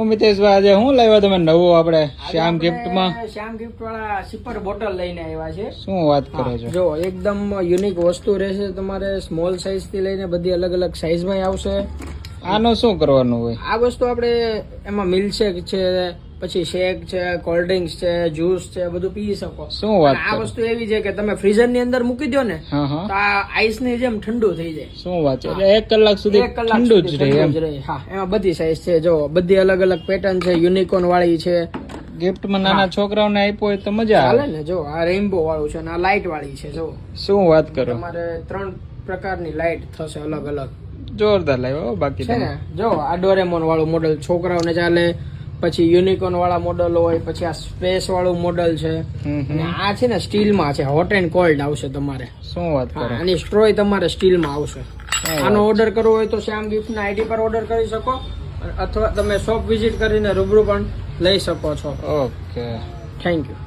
મિતેશભાઈ આજે શું લાવ્યા તમે નવું આપણે શ્યામ ગિફ્ટમાં? શ્યામ ગિફ્ટ વાળા સિપર બોટલ લઈને આવ્યા છે. શું વાત કરો છો? જો એકદમ યુનિક વસ્તુ રહેશે. તમારે સ્મોલ સાઈઝ થી લઈને બધી અલગ અલગ સાઈઝ માં આવશે. આનો શું કરવાનું હોય? આ વસ્તુ આપણે એમાં મિલ્કશેક છે, પછી શેક છે, કોલ્ડ ડ્રિંક્સ છે, જ્યુસ છે, બધું પી શકો. શું વાત આ વસ્તુ એવી છે કે તમે ફ્રીઝર ની અંદર મૂકી દો ને હા હા તો આ આઈસ ની જેમ ઠંડુ થઈ જાય. શું વાત છે? એટલે 1 કલાક સુધી ઠંડુ જ રહે એમ? હા, એમાં બધી સાઈઝ છે. જો બધી અલગ અલગ પેટર્ન છે, યુનિકોર્ન વાળી છે. ગિફ્ટમાં નાના છોકરાઓને આપ્યો હોય તો મજા ચાલે આવે ને. જો આ રેઇનબો વાળું છે અને આ લાઇટ વાળી છે. જો શું વાત કરો? તમારે 3 પ્રકારની લાઇટ થશે અલગ અલગ. જોરદાર લાવ્યો બાકી છે ને. જો આ ડોરેમોન વાળું મોડલ છોકરાઓને ચાલે, પછી યુનિકોર્ન વાળા મોડલ હોય, પછી આ સ્પેસ વાળું મોડલ છે. અને આ છે ને સ્ટીલ માં છે, હોટ એન્ડ કોલ્ડ આવશે તમારે. શું વાત કરો? આની સ્ટ્રોય તમારે સ્ટીલ માં આવશે. આનો ઓર્ડર કરવો હોય તો શ્યામ ગિફ્ટ ના આઈડી પર ઓર્ડર કરી શકો, અથવા તમે શોપ વિઝિટ કરીને રૂબરૂ પણ લઈ શકો છો. Okay, thank you.